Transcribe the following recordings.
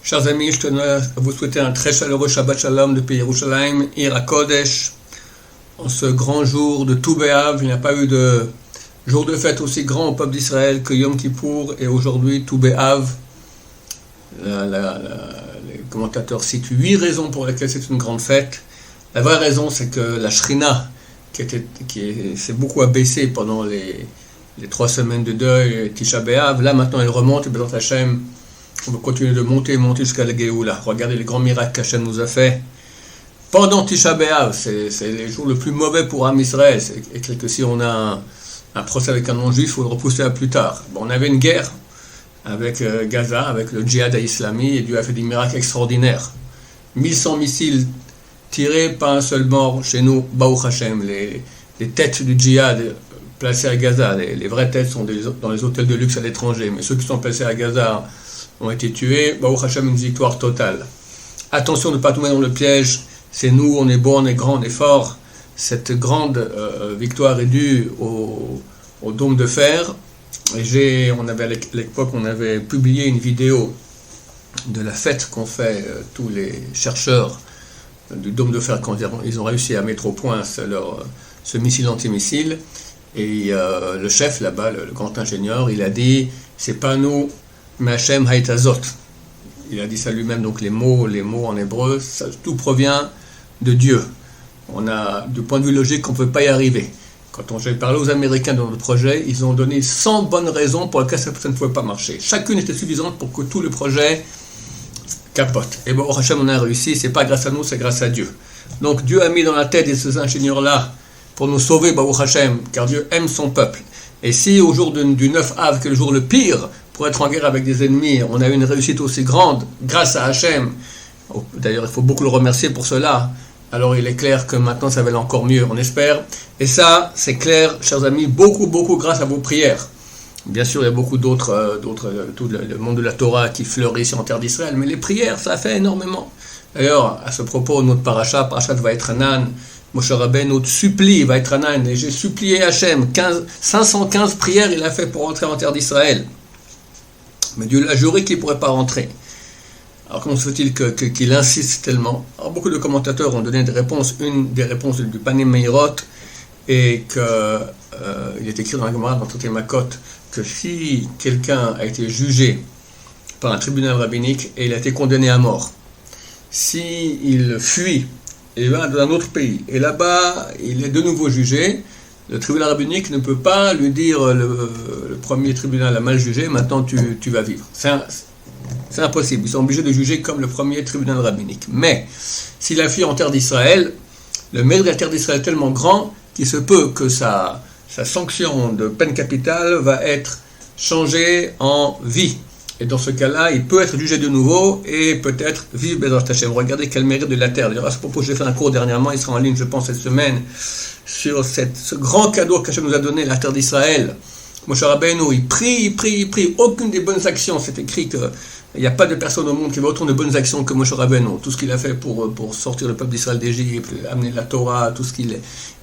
Chers amis, je tenais à vous souhaiter un très chaleureux Shabbat Shalom depuis Yerushalayim, Ir HaKodesh. En ce grand jour de Tou B'Av, il n'y a pas eu de jour de fête aussi grand au peuple d'Israël que Yom Kippour, et aujourd'hui Tou B'Av. Les commentateurs citent 8 raisons pour lesquelles c'est une grande fête. La vraie raison, c'est que la Shrina, qui s'est beaucoup abaissée pendant les 3 semaines de deuil, Tisha B'Av, là maintenant elle remonte, et B'ezrat Hashem, on va continuer de monter jusqu'à la Géoula. Regardez les grands miracles qu'Hachem nous a fait. Pendant Tisha B'Av, c'est les jours le plus mauvais pour Am Israël. C'est écrit que si on a un procès avec un non-juif, il faut le repousser à plus tard. Bon, on avait une guerre avec Gaza, avec le djihad islami, et Dieu a fait des miracles extraordinaires. 1100 missiles tirés, pas un seul mort chez nous, Baruch Hashem. Les têtes du djihad placées à Gaza, les vraies têtes sont dans les hôtels de luxe à l'étranger, mais ceux qui sont placés à Gaza ont été tués. Baruch Hashem, une victoire totale. Attention de ne pas tomber dans le piège. C'est nous, on est bon, on est grand, on est fort. Cette grande victoire est due au dôme de fer. Et à l'époque, on avait publié une vidéo de la fête qu'ont fait tous les chercheurs du dôme de fer quand ils ont réussi à mettre au point ce missile antimissile. Et le chef là-bas, le grand ingénieur, il a dit, c'est pas nous, mais Hashem Haïtazot. Il a dit ça lui-même, donc les mots en hébreu, ça, tout provient de Dieu. On a, du point de vue logique, on ne peut pas y arriver. Quand j'ai parlé aux Américains de notre projet, ils ont donné 100 bonnes raisons pour lesquelles ça ne pouvait pas marcher. Chacune était suffisante pour que tout le projet capote. Et bon, au Hashem, on a réussi, c'est pas grâce à nous, c'est grâce à Dieu. Donc Dieu a mis dans la tête de ces ingénieurs-là pour nous sauver, Baruch Hashem, car Dieu aime son peuple. Et si au jour du 9 Av, qui est le jour le pire, pour être en guerre avec des ennemis, on a eu une réussite aussi grande, grâce à Hachem, d'ailleurs il faut beaucoup le remercier pour cela, alors il est clair que maintenant ça va aller encore mieux, on espère, et ça c'est clair, chers amis, beaucoup grâce à vos prières. Bien sûr il y a beaucoup d'autres, tout le monde de la Torah qui fleurit ici en terre d'Israël, mais les prières ça a fait énormément. D'ailleurs, à ce propos, notre parachat Vaïtranan, Moshe Rabbeinu supplie Vaïtranan, et j'ai supplié Hachem, 515 prières il a fait pour entrer en terre d'Israël. Mais Dieu l'a juré qu'il ne pourrait pas rentrer. Alors comment se fait-il qu'il insiste tellement? Alors beaucoup de commentateurs ont donné des réponses. Une des réponses du Panim Meirot est qu'il est écrit dans la Gemara, dans Traité Makot, que si quelqu'un a été jugé par un tribunal rabbinique et il a été condamné à mort, s'il fuit et va dans un autre pays, et là-bas il est de nouveau jugé, le tribunal rabbinique ne peut pas lui dire le premier tribunal a mal jugé, maintenant tu vas vivre. C'est impossible. Ils sont obligés de juger comme le premier tribunal rabbinique. Mais s'il a fui en terre d'Israël, le mérite de la terre d'Israël est tellement grand qu'il se peut que sa sanction de peine capitale va être changée en vie. Et dans ce cas-là, il peut être jugé de nouveau et peut-être vivre B'ezrat Hashem. Regardez quel mérite de la terre. D'ailleurs, à ce propos, j'ai fait un cours dernièrement, il sera en ligne, je pense, cette semaine, sur ce grand cadeau qu'Hachem nous a donné, la terre d'Israël. Moshe Rabbeinu, il prie. Aucune des bonnes actions, c'est écrit qu'il n'y a pas de personne au monde qui va autant de bonnes actions que Moshe Rabbeinu. Tout ce qu'il a fait pour sortir le peuple d'Israël d'Égypte, amener la Torah, tout ce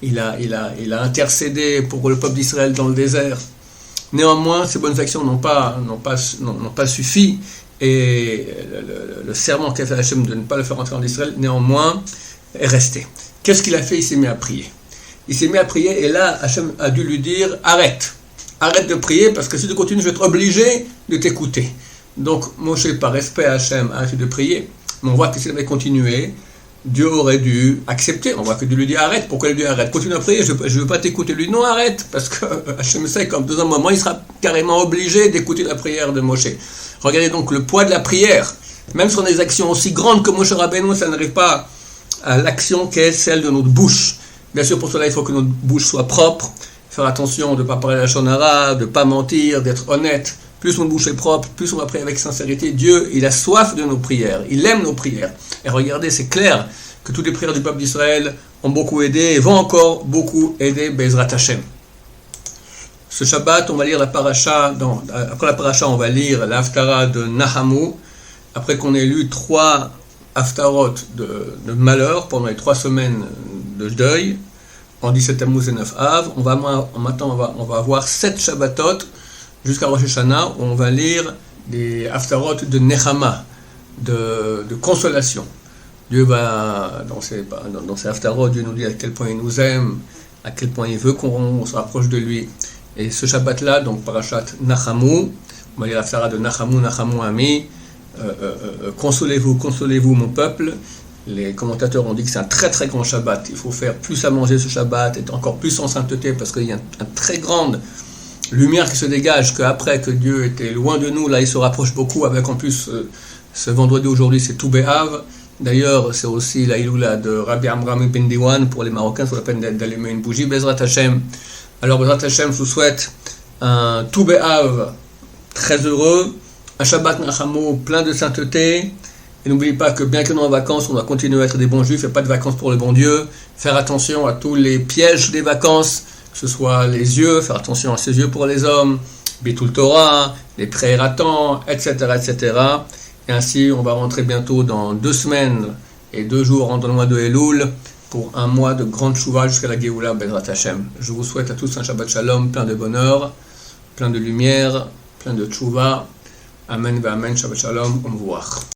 il a intercédé pour le peuple d'Israël dans le désert. Néanmoins, ces bonnes actions n'ont pas suffi, et le serment qu'a fait Hachem de ne pas le faire entrer en Israël, néanmoins, est resté. Qu'est-ce qu'il a fait? Il s'est mis à prier. Et là, Hachem a dû lui dire, arrête de prier, parce que si tu continues, je vais être obligé de t'écouter. Donc, Moshe, par respect à Hachem, a arrêté de prier, mais on voit que s'il avait continué, Dieu aurait dû accepter. On voit que Dieu lui dit arrête. Pourquoi il lui dit arrête? Continue à prier, je ne veux pas t'écouter. Lui, non, arrête, parce que Hachem sait qu'en dans un moment, il sera carrément obligé d'écouter la prière de Moshe. Regardez donc le poids de la prière. Même sur des actions aussi grandes que Moshe Rabbeinu, ça n'arrive pas à l'action qui est celle de notre bouche. Bien sûr, pour cela, il faut que notre bouche soit propre, faire attention de ne pas parler la shonara, de ne pas mentir, d'être honnête. Plus notre bouche est propre, plus on va prier avec sincérité. Dieu, il a soif de nos prières, il aime nos prières. Et regardez, c'est clair que toutes les prières du peuple d'Israël ont beaucoup aidé et vont encore beaucoup aider B'ezrat Hashem. Ce Shabbat, on va lire la paracha, après la paracha, on va lire l'Haftara de Nahamu, après qu'on ait lu 3 Haftarot de malheur pendant les 3 semaines de deuil, en 17 Tammuz et 9 Av. Maintenant, on va avoir 7 Shabbatot jusqu'à Rosh Hashanah, où on va lire des Haftarot de Nechama, de consolation. Dieu va, dans ses haftarot, Dieu nous dit à quel point il nous aime, à quel point il veut qu'on se rapproche de lui. Et ce Shabbat-là, donc Parashat Nachamu, on va dire l'haftara de Nachamu, Nachamu Ami, consolez-vous, consolez-vous mon peuple. Les commentateurs ont dit que c'est un très très grand Shabbat. Il faut faire plus à manger ce Shabbat, être encore plus en sainteté, parce qu'il y a une très grande lumière qui se dégage, qu'après que Dieu était loin de nous, là il se rapproche beaucoup, avec en plus ce vendredi aujourd'hui c'est Tou B'Av. D'ailleurs c'est aussi la Iloula de Rabbi Amram Ben Diwan pour les Marocains, sur la peine d'allumer une bougie, Bezrat Hashem. Alors Bezrat Hashem, je vous souhaite un Tou B'Av très heureux, un Shabbat Nachamu plein de sainteté. Et n'oubliez pas que bien que nous en vacances, on doit continuer à être des bons juifs et pas de vacances pour le bon Dieu. Faire attention à tous les pièges des vacances, que ce soit les yeux, faire attention à ses yeux pour les hommes, Bitul Torah, les prières à temps, etc., etc. Et ainsi, on va rentrer bientôt dans 2 semaines et 2 jours dans le mois de Elul pour un mois de grande chouva jusqu'à la Géoula Bezrat Hashem. Je vous souhaite à tous un Shabbat Shalom plein de bonheur, plein de lumière, plein de chouva. Amen, Amen, Shabbat Shalom, au revoir.